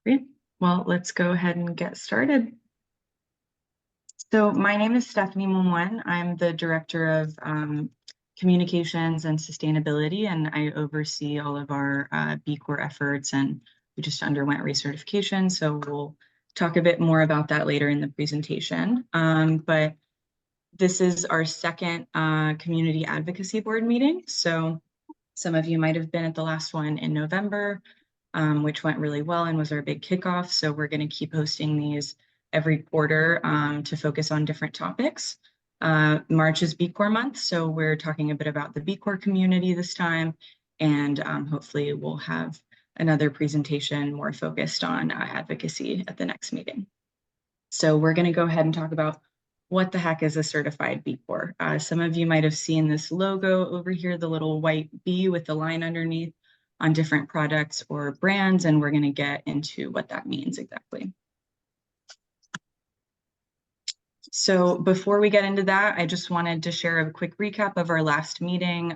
Great. Well, let's go ahead and get started. So my name is Stephanie Momwen. I'm the Director of Communications and Sustainability, and I oversee all of our B Corp efforts, and we just underwent recertification, so we'll talk a bit more about that later in the presentation. But this is our second Community Advocacy Board meeting, so some of you might have been at the last one in November, which went really well and was our big kickoff. So we're going to keep hosting these every quarter to focus on different topics. March is B Corp month, so we're talking a bit about the B Corp community this time, and hopefully we'll have another presentation more focused on advocacy at the next meeting. So we're going to go ahead and talk about what the heck is a certified B Corp. Some of you might have seen this logo over here, the little white B with the line underneath on different products or brands, and we're going to get into what that means exactly. So before we get into that, I just wanted to share a quick recap of our last meeting.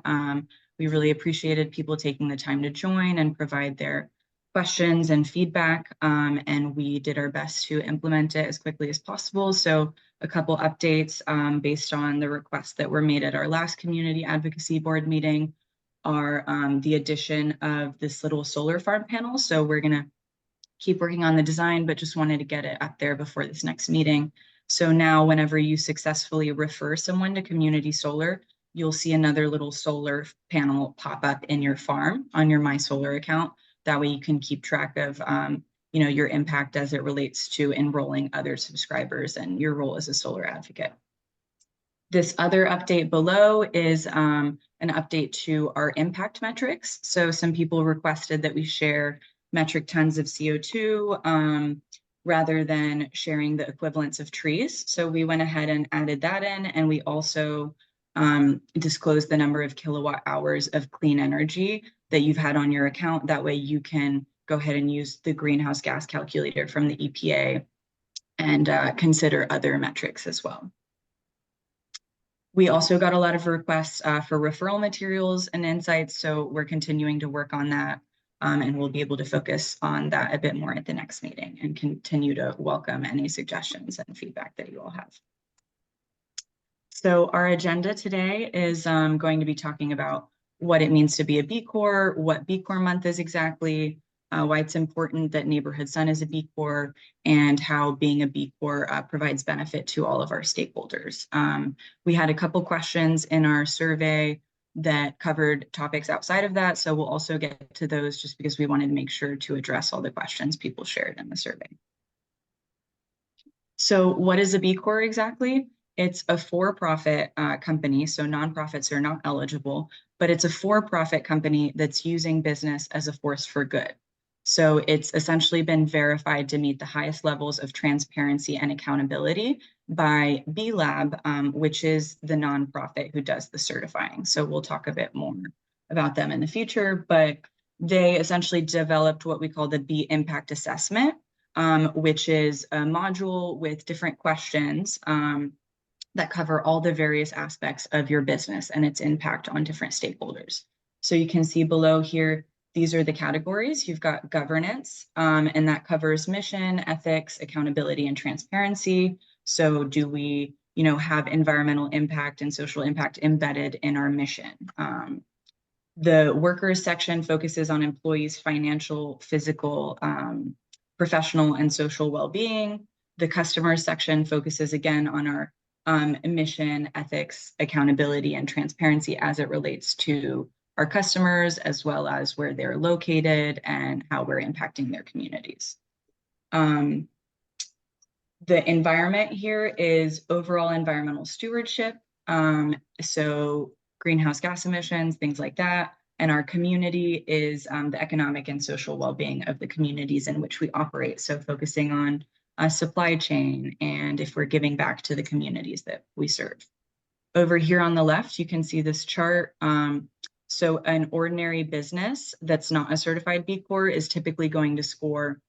We really appreciated people taking the time to join and provide their questions and feedback, and we did our best to implement it as quickly as possible. So a couple updates based on the requests that were made at our last Community Advocacy Board meeting are the addition of this little solar farm panel. So we're going to keep working on the design, but just wanted to get it up there before this next meeting. So now whenever you successfully refer someone to Community Solar, you'll see another little solar panel pop up in your farm on your My Solar account. That way you can keep track of your impact as it relates to enrolling other subscribers and your role as a solar advocate. This other update below is an update to our impact metrics. So some people requested that we share metric tons of CO2 rather than sharing the equivalents of trees. So we went ahead and added that in, and we also disclosed the number of kilowatt hours of clean energy that you've had on your account. That way you can go ahead and use the greenhouse gas calculator from the EPA and consider other metrics as well. We also got a lot of requests for referral materials and insights, so we're continuing to work on that, and we'll be able to focus on that a bit more at the next meeting and continue to welcome any suggestions and feedback that you all have. So our agenda today is going to be talking about what it means to be a B Corp, what B Corp month is exactly, why it's important that Neighborhood Sun is a B Corp, and how being a B Corp provides benefit to all of our stakeholders. We had a couple questions in our survey that covered topics outside of that, so we'll also get to those just because we wanted to make sure to address all the questions people shared in the survey. So what is a B Corp exactly? It's a for-profit company, so nonprofits are not eligible, but it's a for-profit company that's using business as a force for good. So it's essentially been verified to meet the highest levels of transparency and accountability by B Lab, which is the nonprofit who does the certifying. So we'll talk a bit more about them in the future, but they essentially developed what we call the B Impact Assessment, which is a module with different questions that cover all the various aspects of your business and its impact on different stakeholders. So you can see below here, these are the categories. You've got governance, and that covers mission, ethics, accountability, and transparency. So do we, have environmental impact and social impact embedded in our mission? The workers section focuses on employees' financial, physical, professional, and social well-being. The customers section focuses again on our mission, ethics, accountability, and transparency as it relates to our customers, as well as where they're located and how we're impacting their communities. The environment here is overall environmental stewardship, so greenhouse gas emissions, things like that. And our community is the economic and social well-being of the communities in which we operate. So focusing on supply chain and if we're giving back to the communities that we serve. Over here on the left, you can see this chart. So an ordinary business that's not a certified B Corp is typically going to score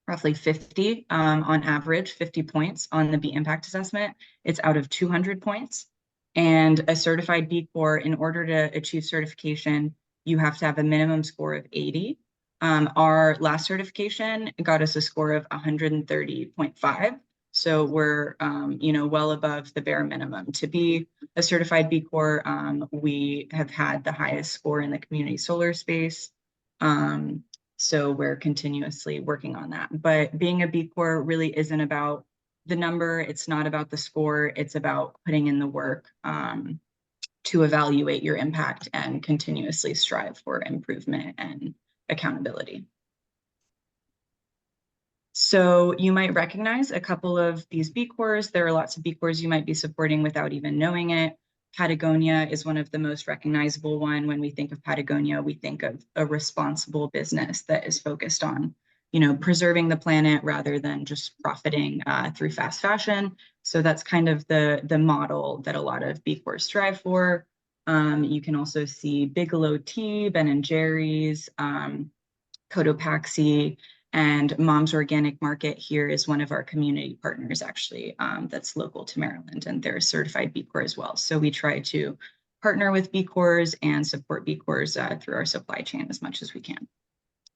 roughly 50 on average, 50 points on the B Impact Assessment. It's out of 200 points. And a certified B Corp, in order to achieve certification, you have to have a minimum score of 80. Our last certification got us a score of 130.5. So we're, well above the bare minimum. To be a certified B Corp, we have had the highest score in the community solar space. So we're continuously working on that. But being a B Corp really isn't about the number. It's not about the score. It's about putting in the work to evaluate your impact and continuously strive for improvement and accountability. So you might recognize a couple of these B Corps. There are lots of B Corps you might be supporting without even knowing it. Patagonia is one of the most recognizable one. When we think of Patagonia, we think of a responsible business that is focused on, preserving the planet rather than just profiting through fast fashion. So that's kind of the model that a lot of B Corps strive for. You can also see Bigelow Tea, Ben & Jerry's, Cotopaxi, and Mom's Organic Market here is one of our community partners, actually, that's local to Maryland, and they're a certified B Corp as well. So we try to partner with B Corps and support B Corps through our supply chain as much as we can,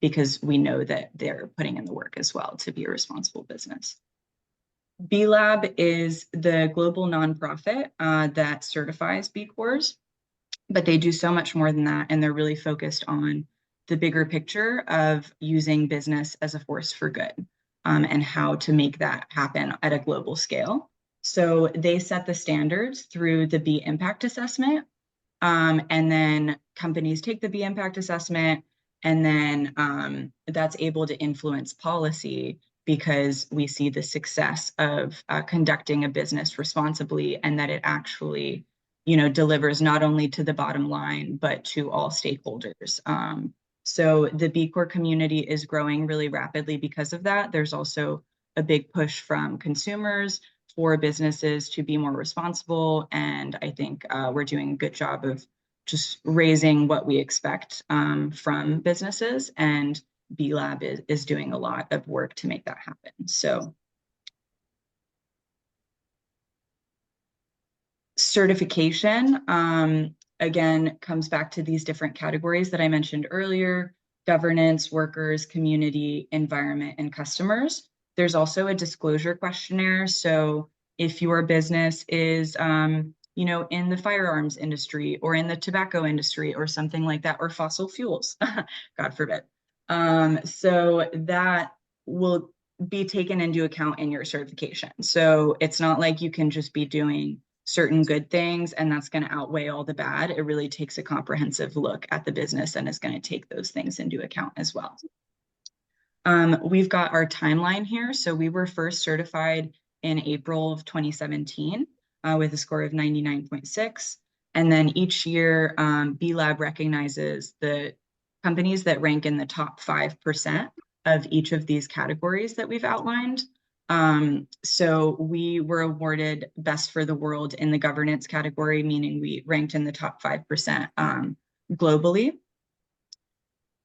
because we know that they're putting in the work as well to be a responsible business. B Lab is the global nonprofit that certifies B Corps, but they do so much more than that, and they're really focused on the bigger picture of using business as a force for good and how to make that happen at a global scale. So they set the standards through the B Impact Assessment, and then companies take the B Impact Assessment, and then that's able to influence policy because we see the success of conducting a business responsibly, and that it actually, delivers not only to the bottom line, but to all stakeholders. So the B Corp community is growing really rapidly because of that. There's also a big push from consumers for businesses to be more responsible. And I think we're doing a good job of just raising what we expect from businesses. And B Lab is doing a lot of work to make that happen. So certification, again, comes back to these different categories that I mentioned earlier: governance, workers, community, environment, and customers. There's also a disclosure questionnaire. So if your business is, in the firearms industry or in the tobacco industry or something like that, or fossil fuels, God forbid. So that will be taken into account in your certification. So it's not like you can just be doing certain good things and that's going to outweigh all the bad. It really takes a comprehensive look at the business and is going to take those things into account as well. We've got our timeline here. So we were first certified in April of 2017 with a score of 99.6. And then each year, B Lab recognizes the companies that rank in the top 5% of each of these categories that we've outlined. So we were awarded Best for the World in the governance category, meaning we ranked in the top 5% globally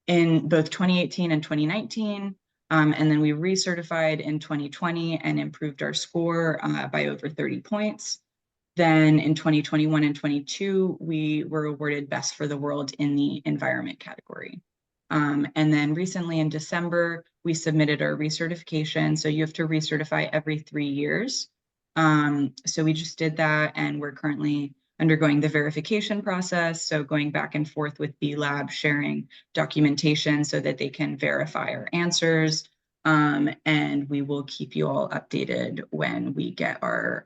in both 2018 and 2019. And then we recertified in 2020 and improved our score by over 30 points. Then in 2021 and 22, we were awarded Best for the World in the environment category. And then recently in December, we submitted our recertification. So you have to recertify every 3 years. So we just did that, and we're currently undergoing the verification process. So going back and forth with B Lab, sharing documentation so that they can verify our answers. And we will keep you all updated when we get our,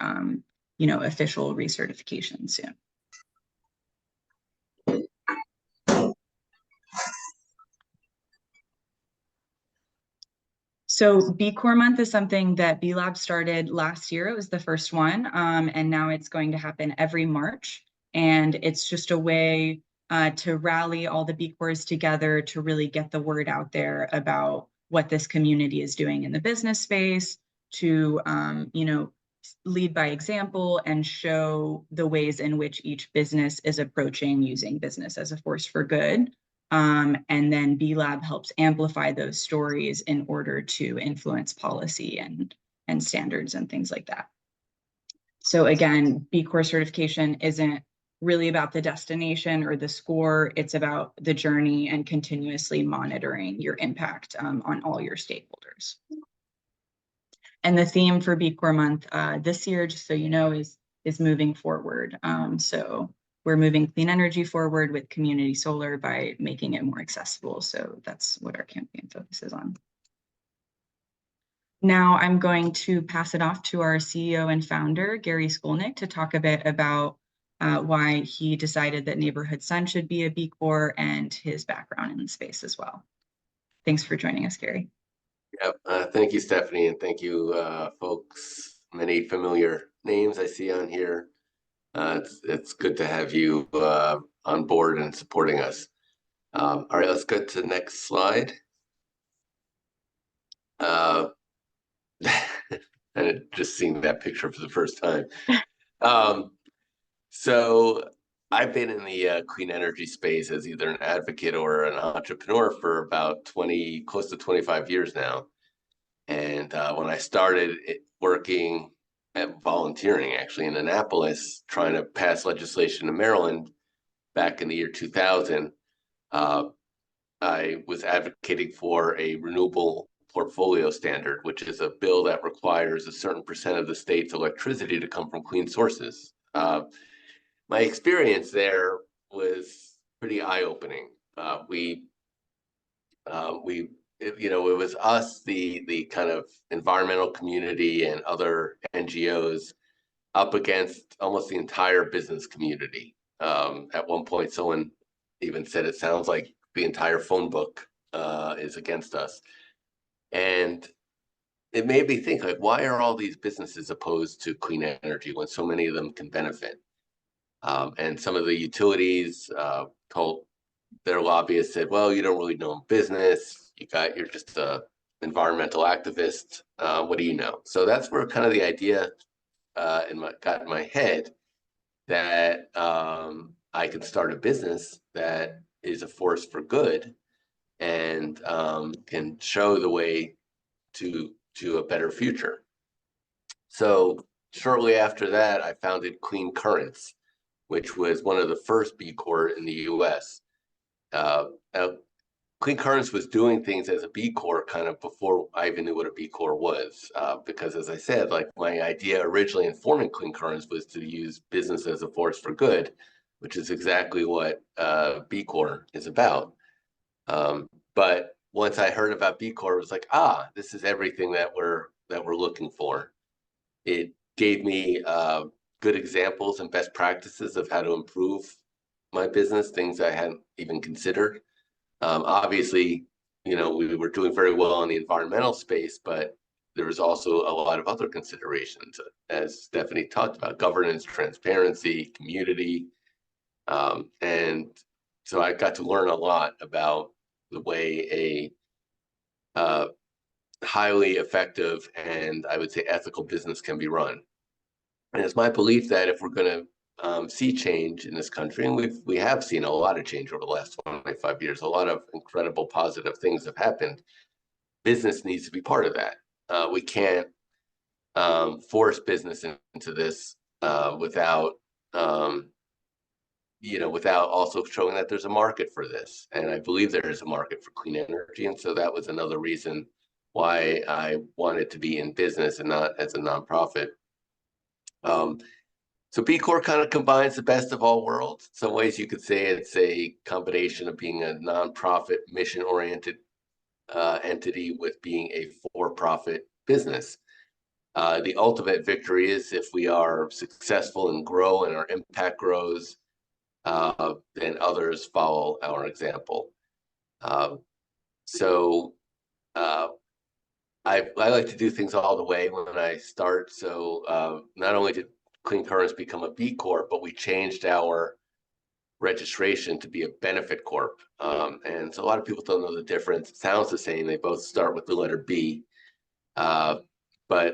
official recertification soon. So B Corp Month is something that B Lab started last year. It was the first one, and now it's going to happen every March. And it's just a way to rally all the B Corps together to really get the word out there about what this community is doing in the business space, to lead by example and show the ways in which each business is approaching using business as a force for good. And then B Lab helps amplify those stories in order to influence policy and standards and things like that. So again, B Corp certification isn't really about the destination or the score. It's about the journey and continuously monitoring your impact on all your stakeholders. And the theme for B Corp Month this year, just so you know, is moving forward. So we're moving clean energy forward with community solar by making it more accessible. So that's what our campaign focuses on. Now I'm going to pass it off to our CEO and founder, Gary Skolnick, to talk a bit about why he decided that Neighborhood Sun should be a B Corp and his background in the space as well. Thanks for joining us, Gary. Yep. Thank you, Stephanie, and thank you, folks. Many familiar names I see on here. It's good to have you on board and supporting us. All right, let's go to the next slide. And just seeing that picture for the first time. So I've been in the clean energy space as either an advocate or an entrepreneur for about close to 25 years now. And when I started working at volunteering, actually in Annapolis, trying to pass legislation in Maryland back in the year 2000, I was advocating for a renewable portfolio standard, which is a bill that requires a certain percent of the state's electricity to come from clean sources. My experience there was pretty eye-opening. It was us, the kind of environmental community and other NGOs up against almost the entire business community. At one point, someone even said it sounds like the entire phone book is against us. And it made me think, like, why are all these businesses opposed to clean energy when so many of them can benefit? And some of the utilities told their lobbyists, said, well, you don't really know business. You're just a environmental activist. What do you know? So that's where kind of the idea got in my head that I could start a business that is a force for good and can show the way to a better future. So shortly after that, I founded Clean Currents, which was one of the first B Corp in the U.S. Clean Currents was doing things as a B Corp kind of before I even knew what a B Corp was, because as I said, like my idea originally in forming Clean Currents was to use business as a force for good, which is exactly what B Corp is about. But once I heard about B Corp, it was like, this is everything that we're looking for. It gave me good examples and best practices of how to improve my business, things I hadn't even considered. Obviously, we were doing very well in the environmental space, but there was also a lot of other considerations, as Stephanie talked about: governance, transparency, community. And so I got to learn a lot about the way a highly effective and I would say ethical business can be run. And it's my belief that if we're going to see change in this country, and we have seen a lot of change over the last 25 years, a lot of incredible positive things have happened. Business needs to be part of that. We can't force business into this without also showing that there's a market for this. And I believe there is a market for clean energy. And so that was another reason why I wanted to be in business and not as a nonprofit. So B Corp kind of combines the best of all worlds. In some ways you could say it's a combination of being a nonprofit, mission-oriented entity with being a for-profit business. The ultimate victory is if we are successful and grow and our impact grows, then others follow our example. So I like to do things all the way when I start. So not only did Clean Currents become a B Corp, but we changed our registration to be a benefit corp. And so a lot of people don't know the difference. It sounds the same. They both start with the letter B. But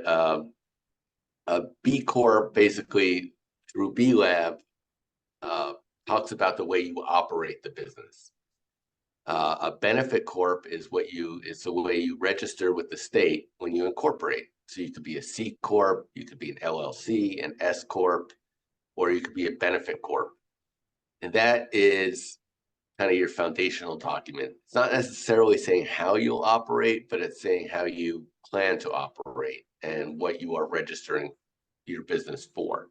a B Corp basically through B Lab talks about the way you operate the business. A benefit corp is the way you register with the state when you incorporate. So you could be a C Corp, you could be an LLC, an S Corp, or you could be a benefit corp. And that is kind of your foundational document. It's not necessarily saying how you'll operate, but it's saying how you plan to operate and what you are registering your business for.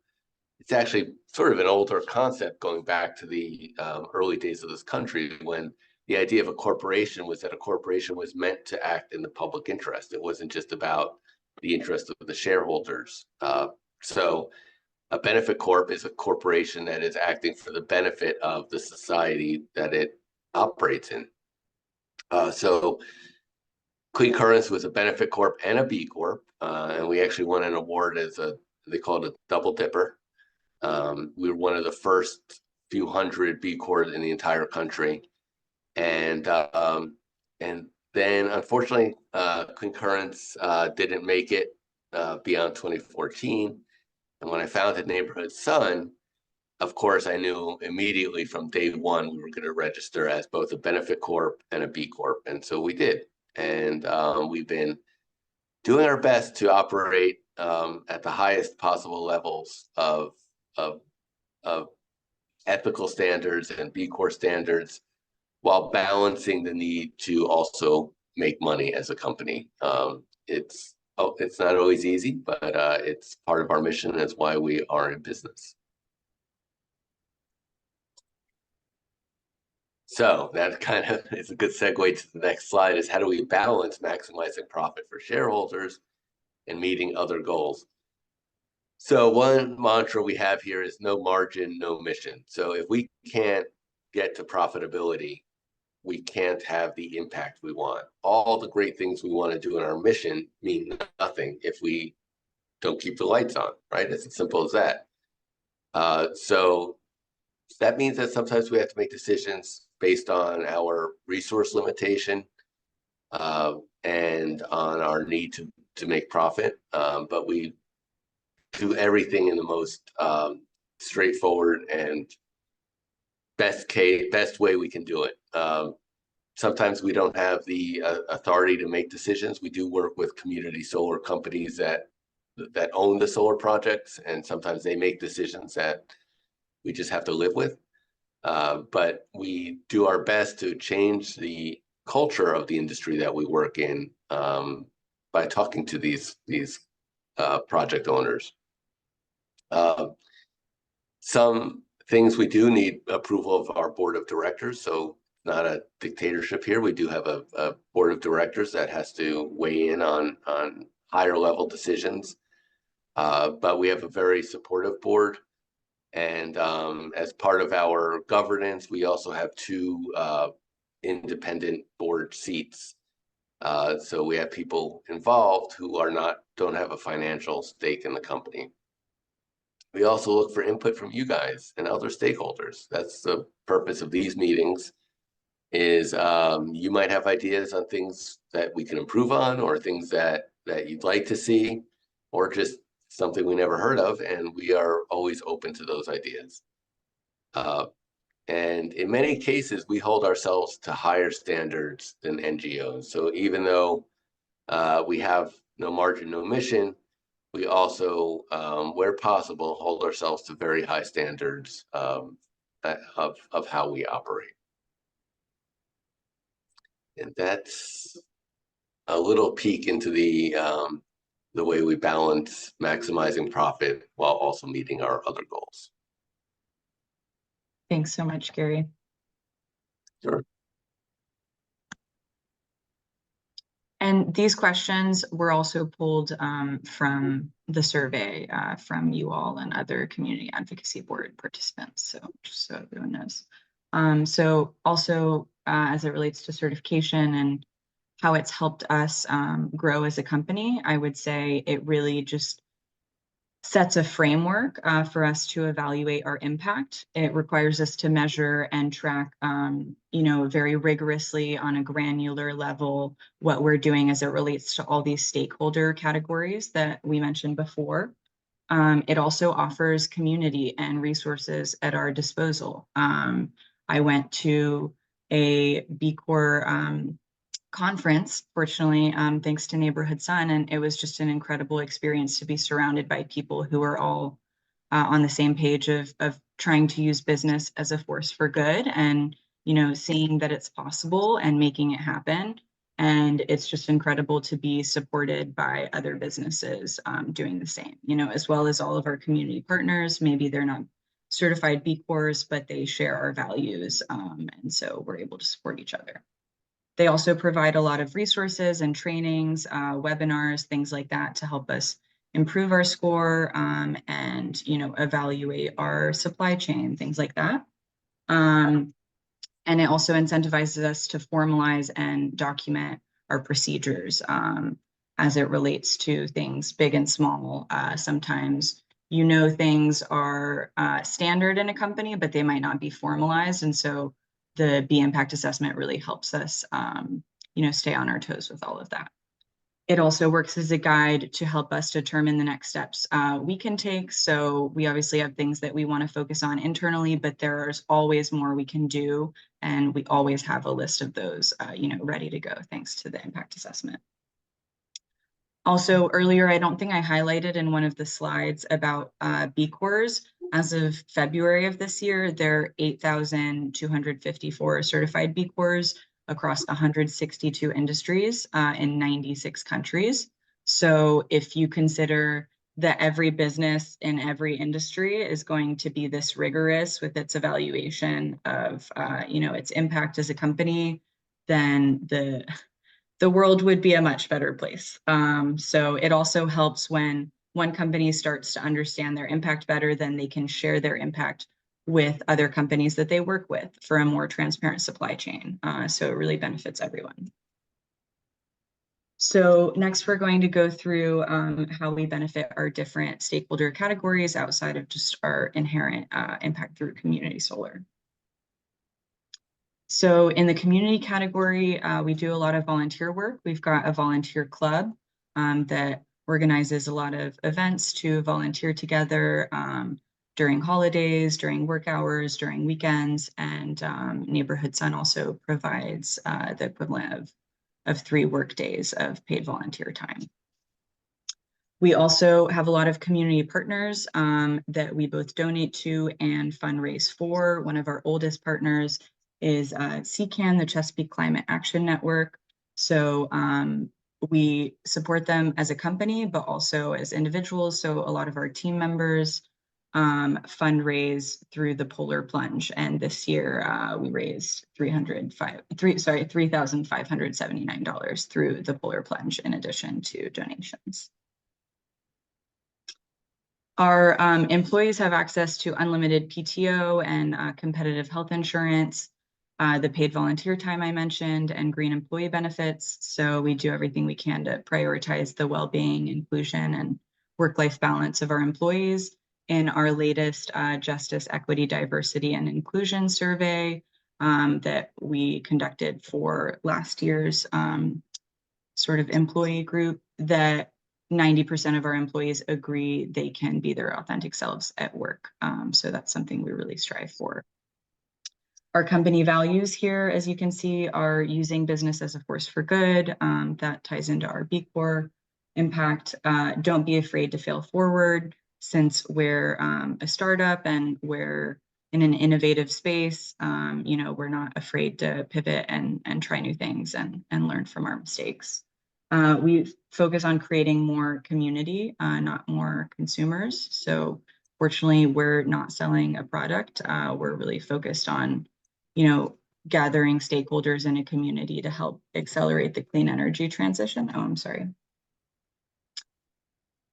It's actually sort of an older concept going back to the early days of this country, when the idea of a corporation was that a corporation was meant to act in the public interest. It wasn't just about the interest of the shareholders. So a benefit corp is a corporation that is acting for the benefit of the society that it operates in. So Clean Currents was a benefit corp and a B Corp, and we actually won an award as they call it a double dipper. We were one of the first few hundred B Corps in the entire country, and then unfortunately, Clean Currents didn't make it beyond 2014. And when I founded Neighborhood Sun, of course, I knew immediately from day one we were going to register as both a benefit corp and a B Corp, and so we did. And we've been doing our best to operate at the highest possible levels of ethical standards and B Corp standards, while balancing the need to also make money as a company. It's not always easy, but it's part of our mission. That's why we are in business. So that kind of is a good segue to the next slide, is how do we balance maximizing profit for shareholders and meeting other goals? So one mantra we have here is no margin, no mission. So if we can't get to profitability, we can't have the impact we want. All the great things we want to do in our mission mean nothing if we don't keep the lights on, right? It's as simple as that. So that means that sometimes we have to make decisions based on our resource limitation and on our need to make profit. But we do everything in the most straightforward and best way we can do it. Sometimes we don't have the authority to make decisions. We do work with community solar companies that own the solar projects, and sometimes they make decisions that we just have to live with. But we do our best to change the culture of the industry that we work in by talking to these project owners. Some things we do need approval of our board of directors, so not a dictatorship here. We do have a board of directors that has to weigh in on higher level decisions, but we have a very supportive board. And as part of our governance, we also have 2 independent board seats. So we have people involved who don't have a financial stake in the company. We also look for input from you guys and other stakeholders. That's the purpose of these meetings, is you might have ideas on things that we can improve on, or things that you'd like to see, or just something we never heard of, and we are always open to those ideas. And in many cases, we hold ourselves to higher standards than NGOs. So even though we have no margin, no mission, we also, where possible, hold ourselves to very high standards of how we operate. And that's a little peek into the way we balance maximizing profit while also meeting our other goals. Thanks so much, Gary. Sure. And these questions were also pulled from the survey from you all and other Community Advocacy Board participants, so just so everyone knows. So also, as it relates to certification and how it's helped us grow as a company, I would say it really just sets a framework for us to evaluate our impact. It requires us to measure and track, very rigorously on a granular level what we're doing as it relates to all these stakeholder categories that we mentioned before. It also offers community and resources at our disposal. I went to a B Corp conference, fortunately, thanks to Neighborhood Sun, and it was just an incredible experience to be surrounded by people who are all on the same page of trying to use business as a force for good and, you know, seeing that it's possible and making it happen. And it's just incredible to be supported by other businesses doing the same, you know, as well as all of our community partners. Maybe they're not certified B Corps, but they share our values. And so we're able to support each other. They also provide a lot of resources and trainings, webinars, things like that to help us improve our score and, you know, evaluate our supply chain, things like that. And it also incentivizes us to formalize and document our procedures as it relates to things big and small. Sometimes, you know, things are standard in a company, but they might not be formalized. And so the B impact assessment really helps us, you know, stay on our toes with all of that. It also works as a guide to help us determine the next steps we can take. So we obviously have things that we want to focus on internally, but there's always more we can do. And we always have a list of those, you know, ready to go thanks to the impact assessment. Also earlier, I don't think I highlighted in one of the slides about B Corps. As of February of this year, there are 8,254 certified B Corps across 162 industries in 96 countries. So if you consider that every business in every industry is going to be this rigorous with its evaluation of you know, its impact as a company, then the world would be a much better place. So it also helps when one company starts to understand their impact better, then they can share their impact with other companies that they work with for a more transparent supply chain. So it really benefits everyone. So next, we're going to go through how we benefit our different stakeholder categories outside of just our inherent impact through community solar. So in the community category, we do a lot of volunteer work. We've got a volunteer club that organizes a lot of events to volunteer together during holidays, during work hours, during weekends, and Neighborhood Sun also provides the equivalent of 3 work days of paid volunteer time. We also have a lot of community partners that we both donate to and fundraise for. One of our oldest partners is CCAN, the Chesapeake Climate Action Network. So we support them as a company, but also as individuals. So a lot of our team members fundraise through the Polar Plunge. And this year we raised $3,579 through the Polar Plunge in addition to donations. Our employees have access to unlimited PTO and competitive health insurance, the paid volunteer time I mentioned, and green employee benefits. So we do everything we can to prioritize the well-being, inclusion, and work-life balance of our employees. In our latest Justice, Equity, Diversity, and Inclusion survey that we conducted for last year's sort of employee group, that 90% of our employees agree they can be their authentic selves at work. So that's something we really strive for. Our company values here, as you can see, are using business as a force for good. That ties into our B Corp impact. Don't be afraid to fail forward, since we're a startup and we're in an innovative space. You know, we're not afraid to pivot and try new things and learn from our mistakes. We focus on creating more community, not more consumers. So fortunately, we're not selling a product. We're really focused on, you know, gathering stakeholders in a community to help accelerate the clean energy transition. Oh, I'm sorry.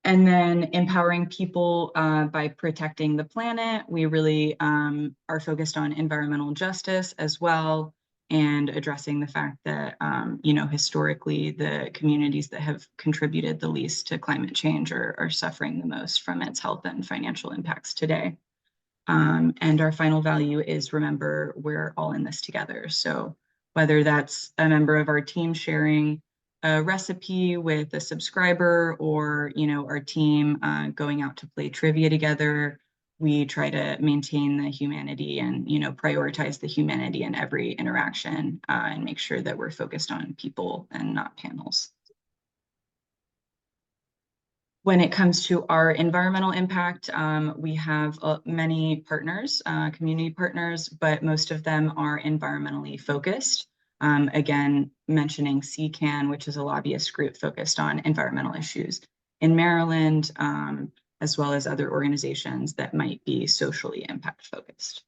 And then empowering people by protecting the planet. We really are focused on environmental justice as well, and addressing the fact that, you know, historically, the communities that have contributed the least to climate change are suffering the most from its health and financial impacts today. And our final value is, remember, we're all in this together. So whether that's a member of our team sharing a recipe with a subscriber, or, you know, our team going out to play trivia together, we try to maintain the humanity and, you know, prioritize the humanity in every interaction and make sure that we're focused on people and not panels. When it comes to our environmental impact, we have many partners, community partners, but most of them are environmentally focused. Again, mentioning CCAN, which is a lobbyist group focused on environmental issues in Maryland, as well as other organizations that might be socially impact focused.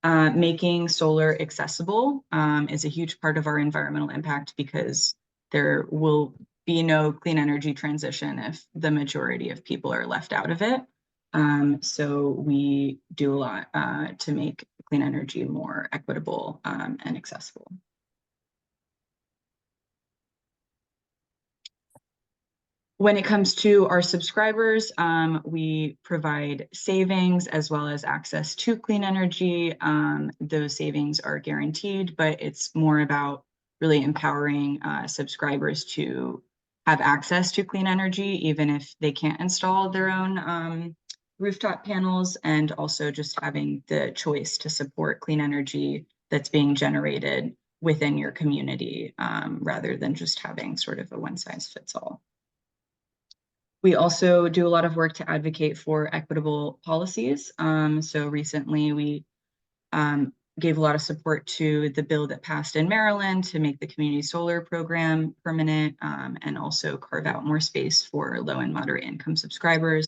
Making solar accessible is a huge part of our environmental impact because there will be no clean energy transition if the majority of people are left out of it. So we do a lot to make clean energy more equitable and accessible. When it comes to our subscribers, we provide savings as well as access to clean energy. Those savings are guaranteed, but it's more about really empowering subscribers to have access to clean energy, even if they can't install their own rooftop panels, and also just having the choice to support clean energy that's being generated within your community, rather than just having sort of a one-size-fits-all. We also do a lot of work to advocate for equitable policies. So recently we gave a lot of support to the bill that passed in Maryland to make the community solar program permanent, and also carve out more space for low and moderate income subscribers.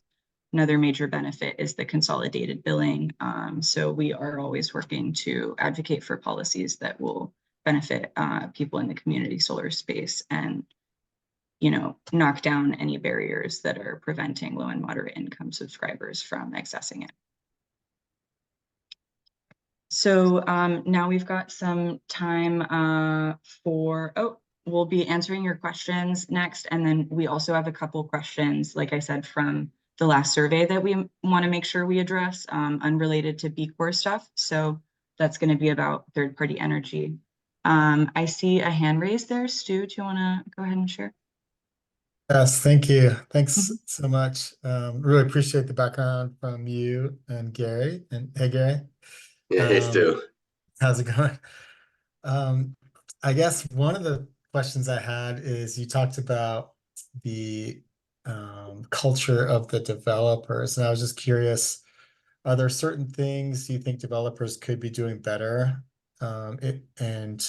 Another major benefit is the consolidated billing. So we are always working to advocate for policies that will benefit people in the community solar space and knock down any barriers that are preventing low and moderate income subscribers from accessing it. So now we've got some time we'll be answering your questions next. And then we also have a couple questions, like I said, from the last survey that we want to make sure we address, unrelated to B Corp stuff. So that's going to be about third-party energy. I see a hand raised there. Stu, do you want to go ahead and share? Yes, thank you. Thanks so much. Really appreciate the background from you and Gary. And hey, Gary. Yeah, hey, Stu. How's it going? I guess one of the questions I had is you talked about the culture of the developers, and I was just curious, are there certain things you think developers could be doing better? And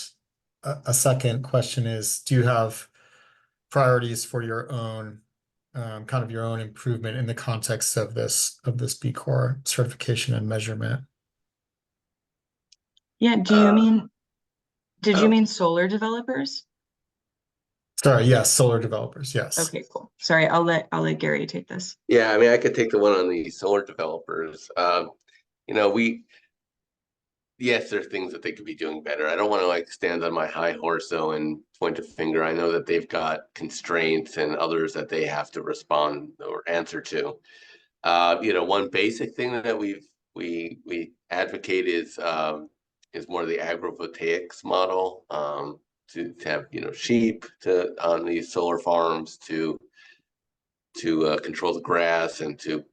a second question is, do you have priorities for your own kind of your own improvement in the context of this B Corp certification and measurement? Yeah, did you mean solar developers? Sorry, yes, solar developers, yes. Okay, cool. Sorry, I'll let Gary take this. Yeah, I mean, I could take the one on the solar developers. Yes, there are things that they could be doing better. I don't want to like stand on my high horse though and point a finger. I know that they've got constraints and others that they have to respond or answer to. One basic thing that we advocate is more of the agrivoltaics model, to have sheep on these solar farms to control the grass and to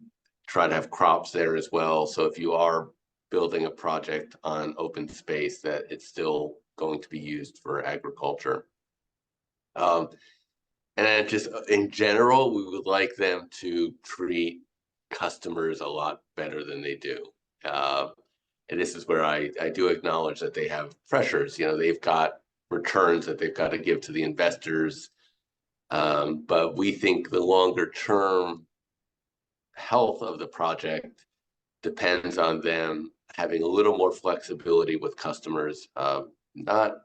try to have crops there as well. So if you are building a project on open space, that it's still going to be used for agriculture. And then just in general, we would like them to treat customers a lot better than they do. And this is where I do acknowledge that they have pressures. They've got returns that they've got to give to the investors. But we think the longer term health of the project depends on them having a little more flexibility with customers. Not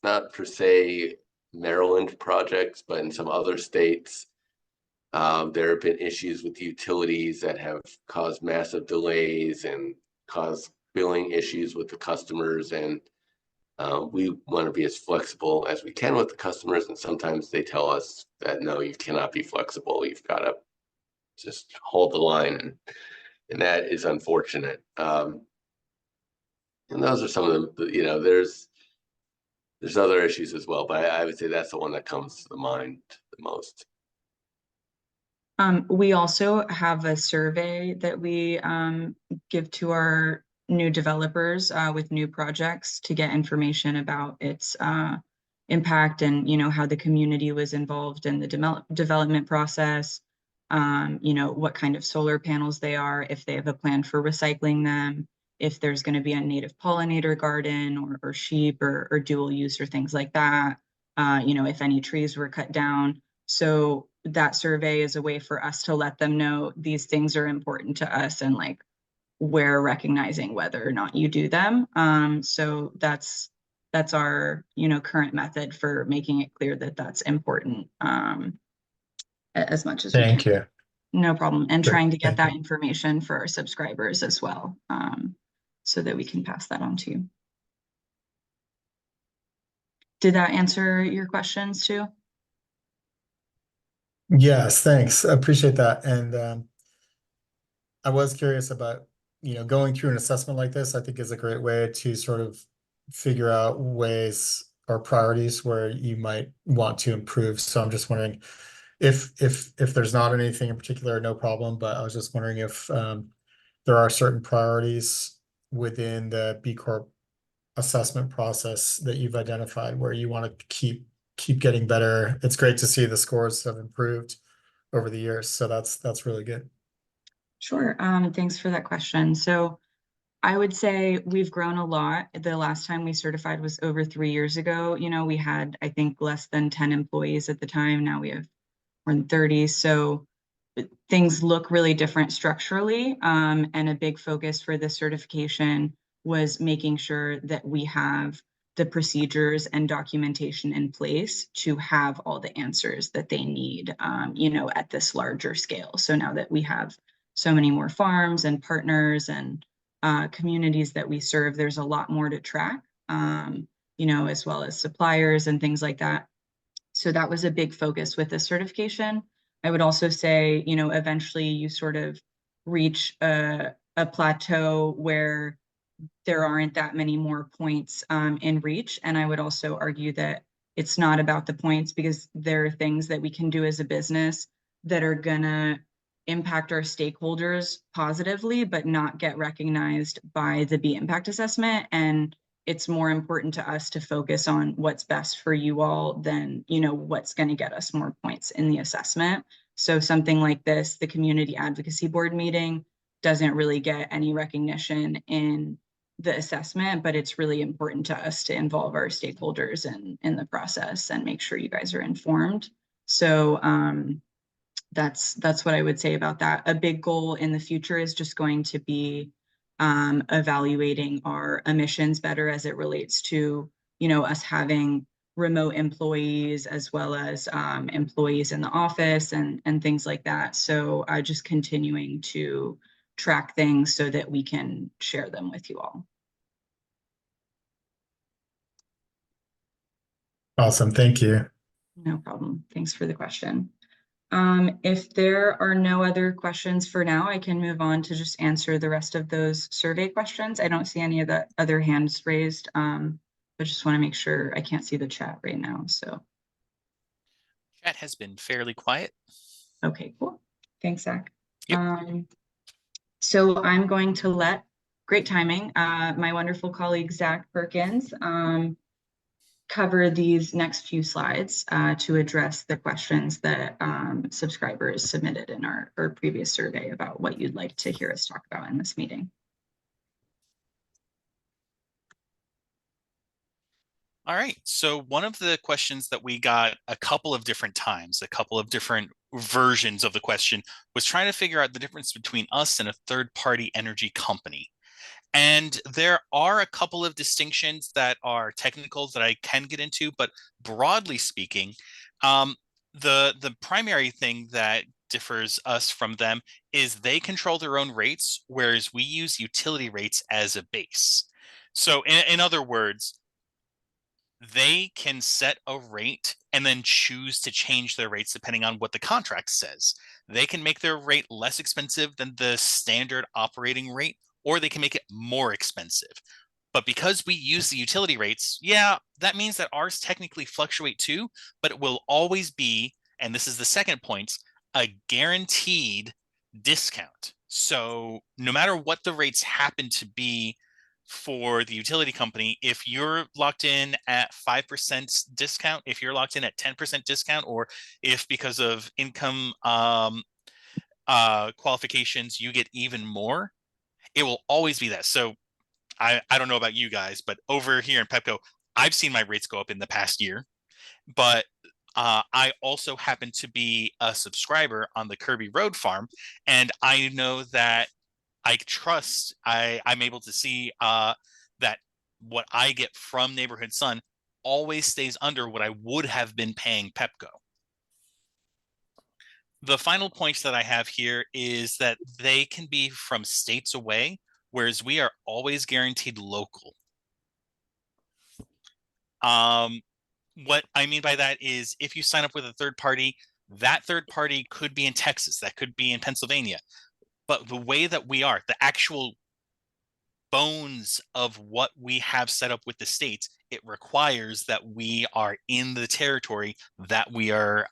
per se Maryland projects, but in some other states, there have been issues with utilities that have caused massive delays and caused billing issues with the customers. And we want to be as flexible as we can with the customers. And sometimes they tell us that, no, you cannot be flexible. You've got to just hold the line. And that is unfortunate. And those are some of the, there's other issues as well, but I would say that's the one that comes to the mind the most. We also have a survey that we give to our new developers with new projects to get information about its impact and, how the community was involved in the development process, what kind of solar panels they are, if they have a plan for recycling them, if there's going to be a native pollinator garden or sheep or dual use or things like that, if any trees were cut down. So that survey is a way for us to let them know these things are important to us and like we're recognizing whether or not you do them. So that's our, current method for making it clear that that's important as much as we can. Thank you. No problem. And Great. trying to get Thank that information for our subscribers as well, so that we can pass that on to you. Did that answer your questions too? Yes, thanks. I appreciate that. And I was curious about, going through an assessment like this, I think is a great way to sort of figure out ways or priorities where you might want to improve. So I'm just wondering if there's not anything in particular, no problem, but I was just wondering if there are certain priorities within the B Corp assessment process that you've identified where you want to keep getting better. It's great to see the scores have improved over the years, so that's really good. Sure. Thanks for that question. So I would say we've grown a lot. The last time we certified was over 3 years ago. We had, I think, less than 10 employees at the time. Now we have more than 30. So things look really different structurally. And a big focus for this certification was making sure that we have the procedures and documentation in place to have all the answers that they need, at this larger scale. So now that we have so many more farms and partners and communities that we serve, there's a lot more to track, as well as suppliers and things like that. So that was a big focus with the certification. I would also say, eventually you sort of reach a plateau where there aren't that many more points in reach. And I would also argue that it's not about the points, because there are things that we can do as a business that are gonna impact our stakeholders positively, but not get recognized by the B impact assessment. And it's more important to us to focus on what's best for you all than, what's going to get us more points in the assessment. So something like this, the Community Advocacy Board meeting, doesn't really get any recognition in the assessment, but it's really important to us to involve our stakeholders in the process and make sure you guys are informed. So that's what I would say about that. A big goal in the future is just going to be evaluating our emissions better as it relates to, us having remote employees as well as employees in the office and things like that. So just continuing to track things so that we can share them with you all. Awesome. Thank you. No problem. Thanks for the question. If there are no other questions for now, I can move on to just answer the rest of those survey questions. I don't see any of the other hands raised, but just want to make sure. I can't see the chat right now, so. Chat has been fairly quiet. Okay, cool. Thanks, Zach. Yep. So I'm going to let, great timing, my wonderful colleague, Zach Perkins, cover these next few slides to address the questions that subscribers submitted in our previous survey about what you'd like to hear us talk about in this meeting. All right. So one of the questions that we got a couple of different times, a couple of different versions of the question, was trying to figure out the difference between us and a third-party energy company. And there are a couple of distinctions that are technical that I can get into, but broadly speaking, the primary thing that differs us from them is they control their own rates, whereas we use utility rates as a base. So in other words, they can set a rate and then choose to change their rates depending on what the contract says. They can make their rate less expensive than the standard operating rate, or they can make it more expensive. But because we use the utility rates, yeah, that means that ours technically fluctuate too, but it will always be, and this is the second point, a guaranteed discount. So no matter what the rates happen to be for the utility company, if you're locked in at 5% discount, if you're locked in at 10% discount, or if because of income qualifications you get even more, it will always be that. So I don't know about you guys, but over here in Pepco, I've seen my rates go up in the past year. But I also happen to be a subscriber on the Kirby Road Farm, and I know that I'm able to see that what I get from Neighborhood Sun always stays under what I would have been paying Pepco. The final point that I have here is that they can be from states away, whereas we are always guaranteed local. What I mean by that is if you sign up with a third party, that third party could be in Texas, that could be in Pennsylvania. But the way that we are, the actual bones of what we have set up with the states, it requires that we are in the territory that we are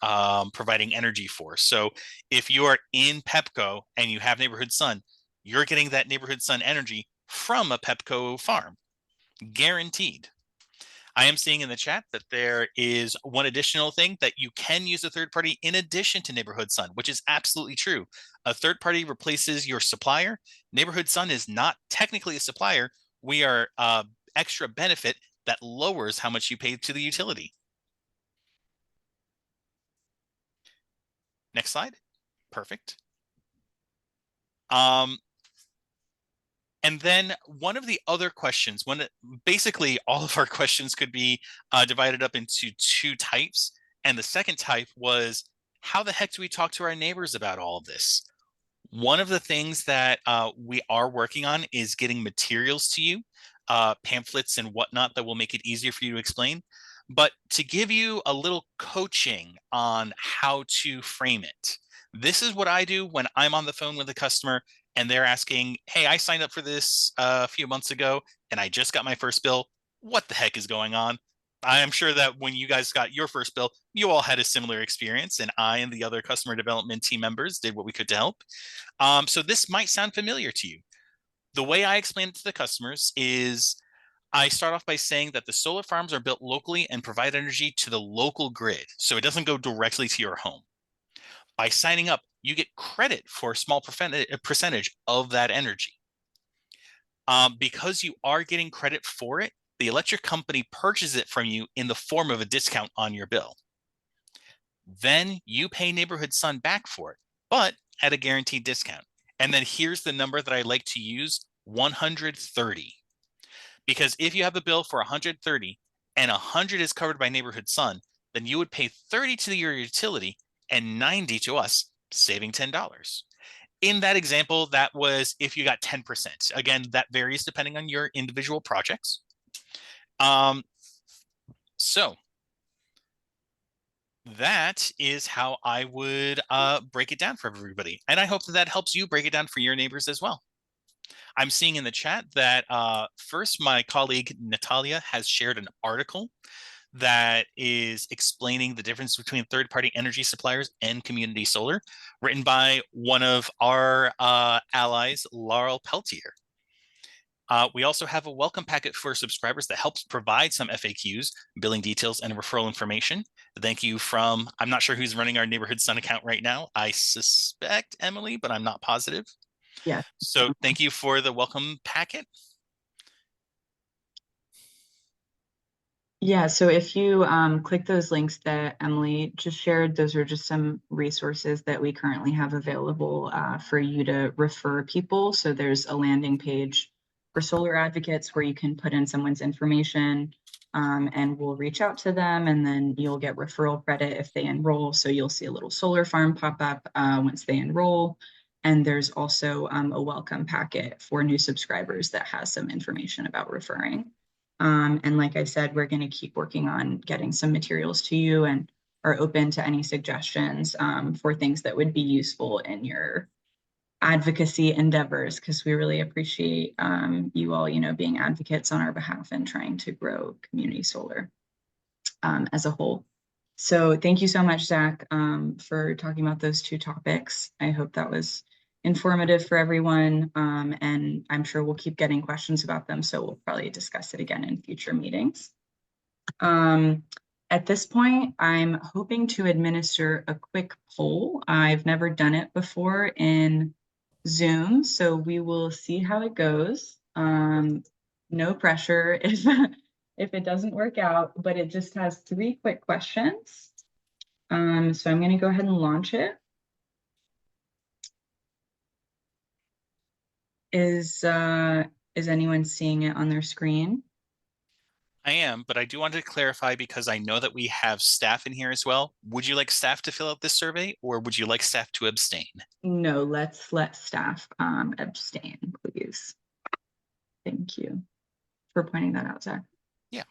providing energy for. So if you are in Pepco and you have Neighborhood Sun, you're getting that Neighborhood Sun energy from a Pepco farm, guaranteed. I am seeing in the chat that there is one additional thing, that you can use a third party in addition to Neighborhood Sun, which is absolutely true. A third party replaces your supplier. Neighborhood Sun is not technically a supplier. We are extra benefit that lowers how much you pay to the utility. Next slide. Perfect. And then one of the other questions, basically all of our questions could be divided up into two types. And the second type was, how the heck do we talk to our neighbors about all of this? One of the things that we are working on is getting materials to you, pamphlets and whatnot that will make it easier for you to explain. But to give you a little coaching on how to frame it, this is what I do when I'm on the phone with a customer and they're asking, hey, I signed up for this a few months ago and I just got my first bill. What the heck is going on? I am sure that when you guys got your first bill, you all had a similar experience, and I and the other customer development team members did what we could to help. So this might sound familiar to you. The way I explain it to the customers is I start off by saying that the solar farms are built locally and provide energy to the local grid, so it doesn't go directly to your home. By signing up, you get credit for a small percentage of that energy. Because you are getting credit for it, the electric company purchases it from you in the form of a discount on your bill. Then you pay Neighborhood Sun back for it, but at a guaranteed discount. And then here's the number that I like to use, 130. Because if you have a bill for 130 and 100 is covered by Neighborhood Sun, then you would pay 30 to your utility and 90 to us, saving $10. In that example, that was if you got 10%. Again, that varies depending on your individual projects. So that is how I would break it down for everybody. And I hope that that helps you break it down for your neighbors as well. I'm seeing in the chat that first, my colleague Natalia has shared an article that is explaining the difference between third-party energy suppliers and community solar, written by one of our allies, Laurel Peltier. We also have a welcome packet for subscribers that helps provide some FAQs, billing details, and referral information. Thank you from, I'm not sure who's running our Neighborhood Sun account right now. I suspect Emily, but I'm not positive. Yeah. So thank you for the welcome packet. Yeah, so if you click those links that Emily just shared, those are just some resources that we currently have available for you to refer people. So there's a landing page for solar advocates where you can put in someone's information and we'll reach out to them, and then you'll get referral credit if they enroll. So you'll see a little solar farm pop up once they enroll. And there's also a welcome packet for new subscribers that has some information about referring. And like I said, we're going to keep working on getting some materials to you and are open to any suggestions for things that would be useful in your advocacy endeavors, because we really appreciate you all, being advocates on our behalf and trying to grow community solar as a whole. So thank you so much, Zach, for talking about those two topics. I hope that was informative for everyone, and I'm sure we'll keep getting questions about them, so we'll probably discuss it again in future meetings. At this point, I'm hoping to administer a quick poll. I've never done it before in Zoom, so we will see how it goes. No pressure if it doesn't work out, but it just has 3 quick questions. So I'm going to go ahead and launch it. Is anyone seeing it on their screen? I am, but I do want to clarify because I know that we have staff in here as well. Would you like staff to fill out this survey, or would you like staff to abstain? No, let's let staff abstain, please. Thank you for pointing that out, Zach. Yeah.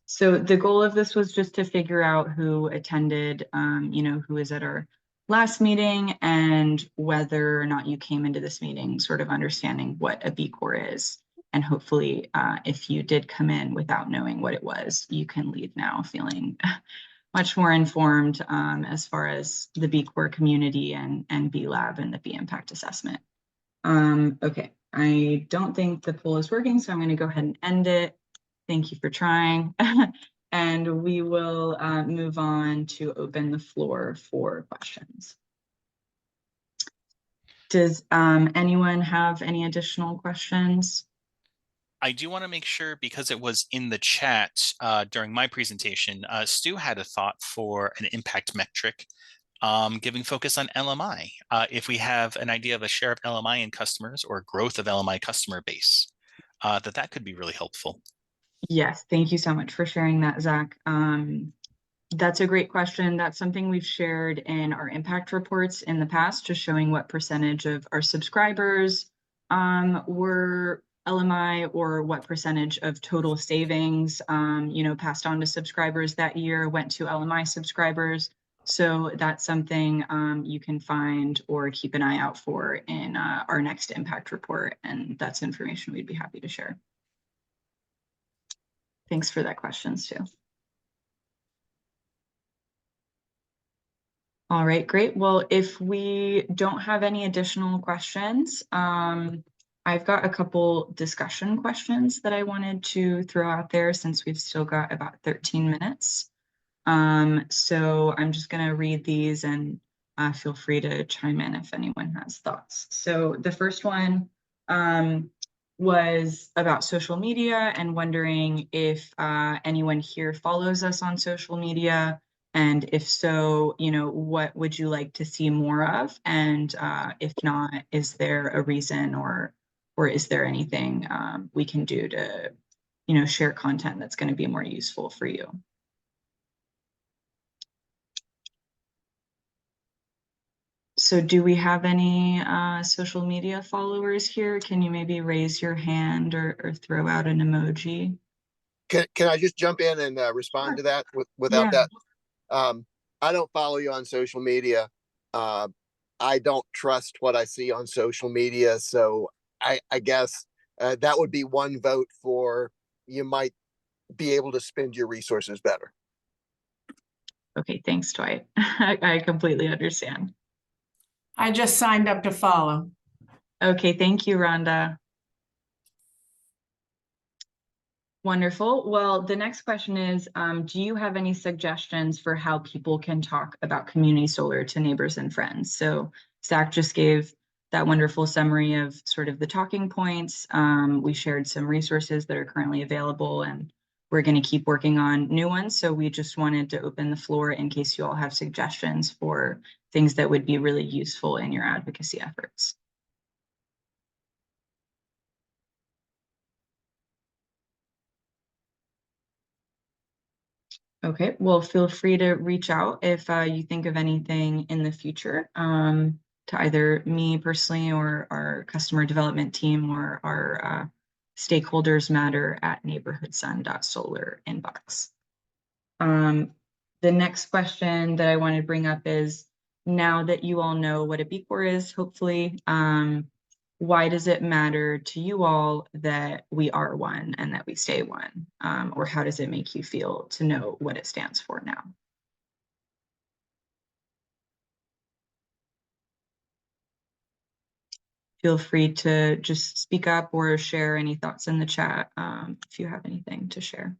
So the goal of this was just to figure out who attended, who was at our last meeting, and whether or not you came into this meeting sort of understanding what a B Corp is. And hopefully, if you did come in without knowing what it was, you can leave now feeling much more informed as far as the B Corp community and B Lab and the B Impact Assessment. Okay, I don't think the poll is working, so I'm going to go ahead and end it. Thank you for trying. And we will move on to open the floor for questions. Does anyone have any additional questions? I do want to make sure, because it was in the chat during my presentation, Stu had a thought for an impact metric giving focus on LMI. If we have an idea of a share of LMI in customers or growth of LMI customer base, that could be really helpful. Yes, thank you so much for sharing that, Zach. That's a great question. That's something we've shared in our impact reports in the past, just showing what percentage of our subscribers were LMI, or what percentage of total savings, passed on to subscribers that year went to LMI subscribers. So that's something you can find or keep an eye out for in our next impact report. And that's information we'd be happy to share. Thanks for that question, Stu. All right, great. Well, if we don't have any additional questions, I've got a couple discussion questions that I wanted to throw out there since we've still got about 13 minutes. So I'm just going to read these, and feel free to chime in if anyone has thoughts. So the first one was about social media, and wondering if anyone here follows us on social media, and if so, what would you like to see more of? And if not, is there a reason, or is there anything we can do to, share content that's going to be more useful for you? So do we have any social media followers here? Can you maybe raise your hand or throw out an emoji? Can I just jump in and respond to that without that? I don't follow you on social media. I don't trust what I see on social media. So I guess that would be one vote for you might be able to spend your resources better. Okay, thanks, Dwight. I completely understand. I just signed up to follow. Okay, thank you, Rhonda. Wonderful. Well, the next question is, do you have any suggestions for how people can talk about community solar to neighbors and friends? So Zach just gave that wonderful summary of sort of the talking points. We shared some resources that are currently available, and we're going to keep working on new ones. So we just wanted to open the floor in case you all have suggestions for things that would be really useful in your advocacy efforts. Okay, well, feel free to reach out if you think of anything in the future to either me personally or our customer development team or our stakeholders matter at neighborhoodsun.solar inbox. The next question that I want to bring up is, now that you all know what a B Corp is, hopefully, why does it matter to you all that we are one and that we stay one? Or how does it make you feel to know what it stands for now? feel free to just speak up or share any thoughts in the chat if you have anything to share.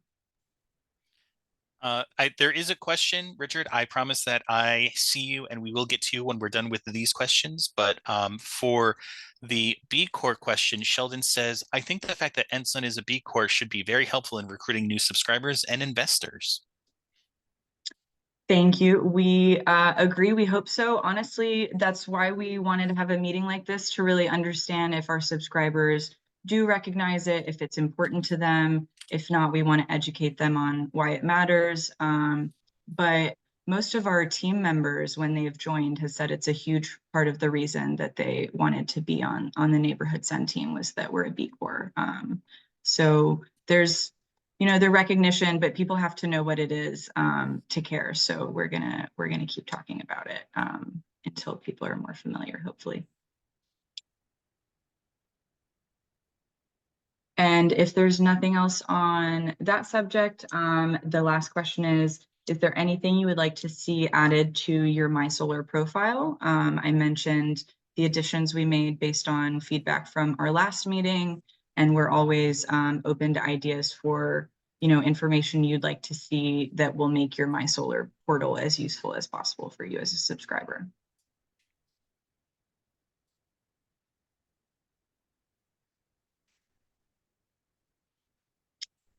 There is a question, Richard. I promise that I see you and we will get to you when we're done with these questions. But for the B Corp question, Sheldon says, I think the fact that Ensign is a B Corp should be very helpful in recruiting new subscribers and investors. Thank you. We agree. We hope so. Honestly, that's why we wanted to have a meeting like this, to really understand if our subscribers do recognize it, if it's important to them. If not, we want to educate them on why it matters. But most of our team members, when they've joined, has said it's a huge part of the reason that they wanted to be on the Neighborhood Sun team, was that we're a B Corp. So there's the recognition, but people have to know what it is to care. So we're gonna keep talking about it until people are more familiar, hopefully. And if there's nothing else on that subject, the last question is there anything you would like to see added to your My Solar profile? I mentioned the additions we made based on feedback from our last meeting, and we're always open to ideas for information you'd like to see that will make your My Solar portal as useful as possible for you as a subscriber.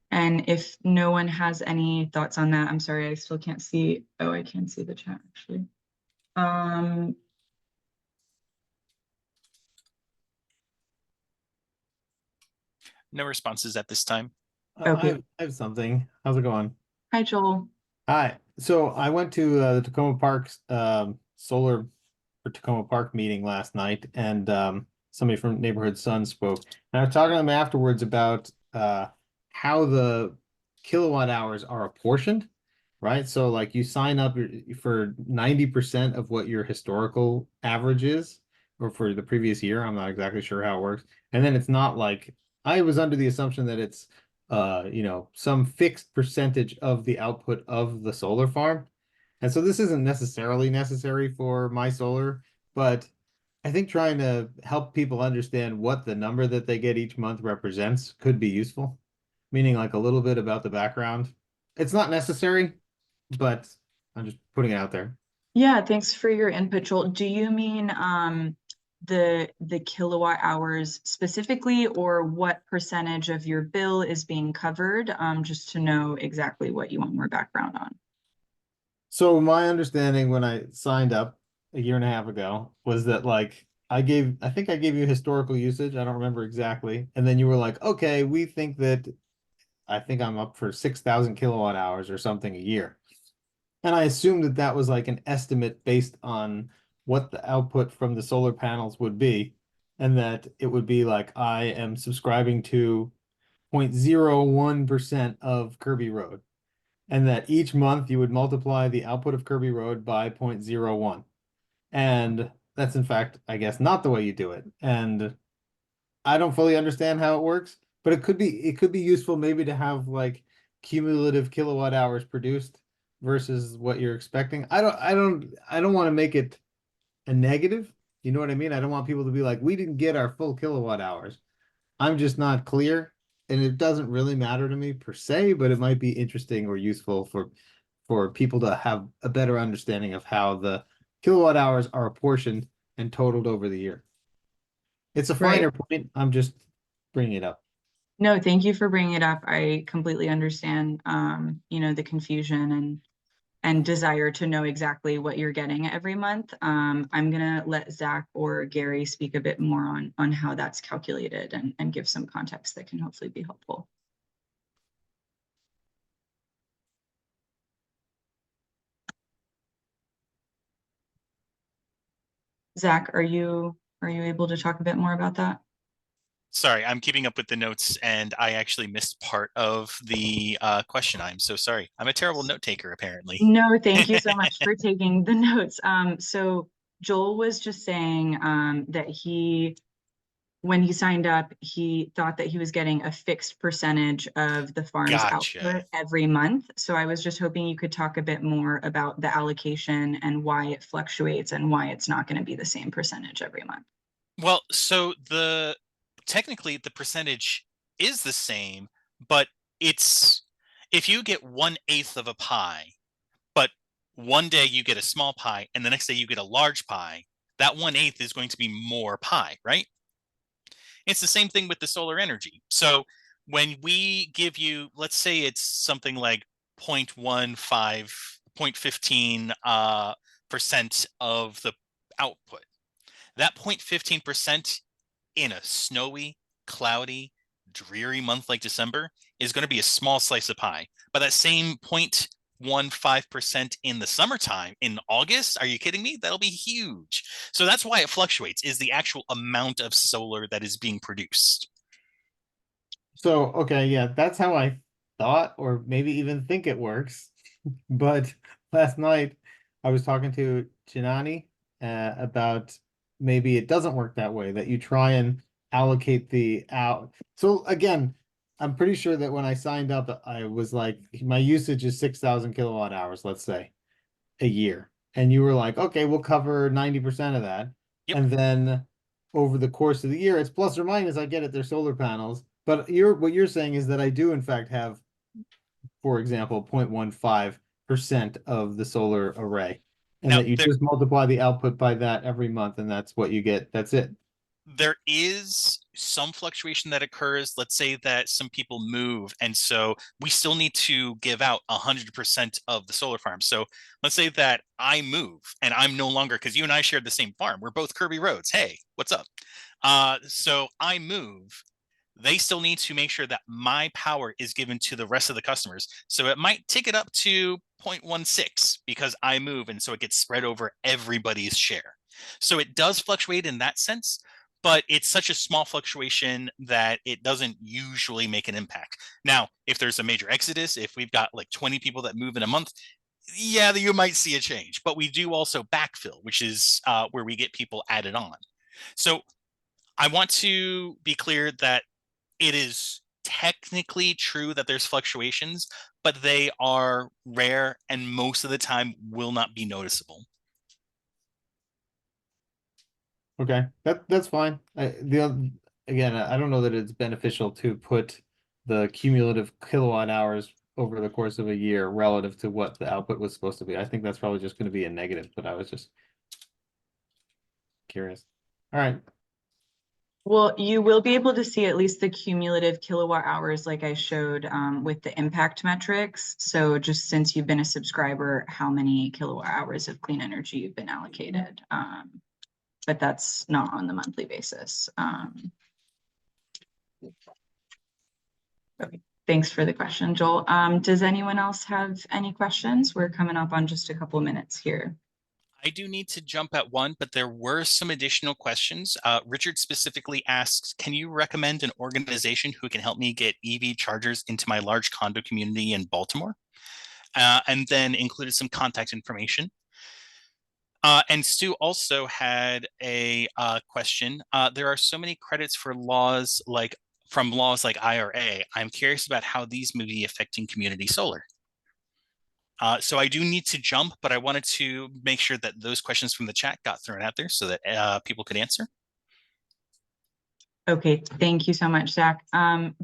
And if no one has any thoughts on that, I'm sorry, I still can't see. Oh, I can see the chat actually. No responses at this time. Okay. I have something. How's it going? Hi, Joel. Hi. So I went to the Tacoma Park's solar for Tacoma Park meeting last night, and somebody from Neighborhood Sun spoke. And I was talking to them afterwards about how the kilowatt hours are apportioned, right? So like you sign up for 90% of what your historical average is, or for the previous year. I'm not exactly sure how it works. And then it's not like, I was under the assumption that it's some fixed percentage of the output of the solar farm. And so this isn't necessarily necessary for My Solar, but I think trying to help people understand what the number that they get each month represents could be useful, meaning like a little bit about the background. It's not necessary, but I'm just putting it out there. Yeah, thanks for your input, Joel. Do you mean the kilowatt hours specifically, or what percentage of your bill is being covered? Just to know exactly what you want more background on. So my understanding when I signed up a year and a half ago was that like I think I gave you historical usage. I don't remember exactly. And then you were like, okay, we think that I think I'm up for 6,000 kilowatt hours or something a year. And I assumed that that was like an estimate based on what the output from the solar panels would be. And that it would be like, I am subscribing to 0.01% of Kirby Road. And that each month you would multiply the output of Kirby Road by 0.01. And that's in fact, I guess, not the way you do it. And I don't fully understand how it works, but it could be useful maybe to have like cumulative kilowatt hours produced versus what you're expecting. I don't want to make it a negative. You know what I mean? I don't want people to be like, we didn't get our full kilowatt hours. I'm just not clear. And it doesn't really matter to me per se, but it might be interesting or useful for people to have a better understanding of how the kilowatt hours are apportioned and totaled over the year. It's a finer point. I'm just bringing it up. No, thank you for bringing it up. I completely understand, the confusion and desire to know exactly what you're getting every month. I'm gonna let Zach or Gary speak a bit more on how that's calculated and give some context that can hopefully be helpful. Zach, are you able to talk a bit more about that? Sorry, I'm keeping up with the notes and I actually missed part of the question. I'm so sorry. I'm a terrible note taker, apparently. No, thank you so much for taking the notes. So Joel was just saying that when he signed up, he thought that he was getting a fixed percentage of the farm's output every month. So I was just hoping you could talk a bit more about the allocation and why it fluctuates and why it's not going to be the same percentage every month. Well, so technically the percentage is the same, but it's if you get 1/8 of a pie, but one day you get a small pie and the next day you get a large pie, that 1/8 is going to be more pie, right? It's the same thing with the solar energy. So when we give you, let's say it's something like 0.15, 0.15 percent of the output. That 0.15% in a snowy, cloudy, dreary month like December is going to be a small slice of pie. But that same 0.15% in the summertime, in August, are you kidding me? That'll be huge. So that's why it fluctuates, is the actual amount of solar that is being produced. So, okay, yeah, that's how I thought, or maybe even think it works. But last night I was talking to Janani about maybe it doesn't work that way, that you try and allocate the out. So again, I'm pretty sure that when I signed up, I was like, my usage is 6,000 kilowatt hours, let's say, a year. And you were like, okay, we'll cover 90% of that. Yep. And then over the course of the year, it's plus or minus, I get it, they're solar panels. But what you're saying is that I do in fact have, for example, 0.15% of the solar array. And Now, that you just multiply the output by that every month, and that's what you get. That's it. there is some fluctuation that occurs. Let's say that some people move, and so we still need to give out 100% of the solar farm. So let's say that I move and I'm no longer, because you and I shared the same farm. We're both Kirby Roads. Hey, what's up? So I move. They still need to make sure that my power is given to the rest of the customers. So it might tick it up to 0.16 because I move, and so it gets spread over everybody's share. So it does fluctuate in that sense, but it's such a small fluctuation that it doesn't usually make an impact. Now, if there's a major exodus, if we've got like 20 people that move in a month, yeah, you might see a change. But we do also backfill, which is where we get people added on. So I want to be clear that it is technically true that there's fluctuations, but they are rare and most of the time will not be noticeable. Okay, that's fine. Again, I don't know that it's beneficial to put the cumulative kilowatt hours over the course of a year relative to what the output was supposed to be. I think that's probably just going to be a negative, but I was just curious. All right. Well, you will be able to see at least the cumulative kilowatt hours like I showed with the impact metrics. So just since you've been a subscriber, how many kilowatt hours of clean energy you've been allocated. But that's not on the monthly basis. Okay, thanks for the question, Joel. Does anyone else have any questions? We're coming up on just a couple minutes here. I do need to jump at one, but there were some additional questions. Richard specifically asks, can you recommend an organization who can help me get EV chargers into my large condo community in Baltimore? And then included some contact information. And Stu also had a question. There are so many credits for laws from laws like IRA. I'm curious about how these may be affecting community solar. So I do need to jump, but I wanted to make sure that those questions from the chat got thrown out there so that people could answer. Okay, thank you so much, Zach.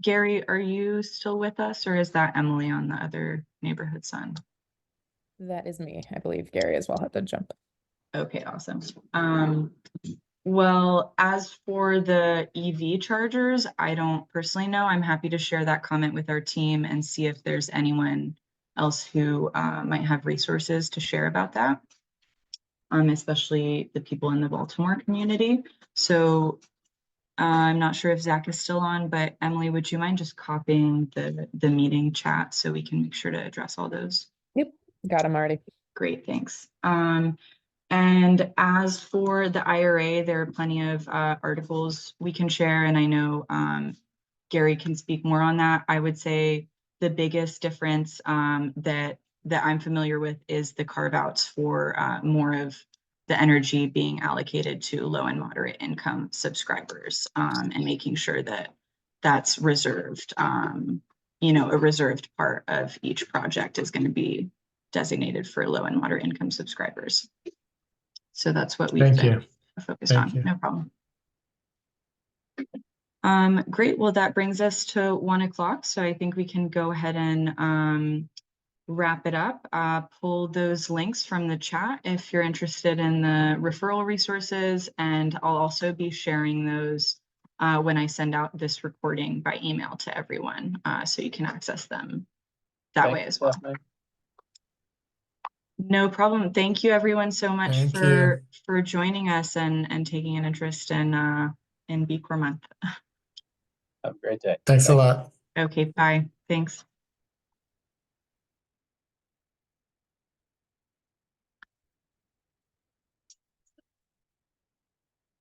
Gary, are you still with us, or is that Emily on the other neighborhood son? That is me. I believe Gary as well had to jump. Okay, awesome. Well, as for the EV chargers, I don't personally know. I'm happy to share that comment with our team and see if there's anyone else who might have resources to share about that, especially the people in the Baltimore community. So I'm not sure if Zach is still on, but Emily, would you mind just copying the meeting chat so we can make sure to address all those? Yep, got him already. Great, thanks. And as for the IRA, there are plenty of articles we can share, and I know Gary can speak more on that. I would say the biggest difference that I'm familiar with is the carve-outs for more of the energy being allocated to low and moderate income subscribers, and making sure that that's reserved. You know, a reserved part of each project is going to be designated for low and moderate income subscribers. So that's what we've been focused on. No problem. Great. Well, that brings us to 1 o'clock. So I think we can go ahead and wrap it up. Pull those links from the chat if you're interested in the referral resources, and I'll also be sharing those when I send out this recording by email to everyone, so you can access them that way as well. Stephanie. No problem. Thank you everyone so much Thank for joining us and taking an interest in B Corp month. Have a great day. Thanks a lot. Okay, bye. Thanks.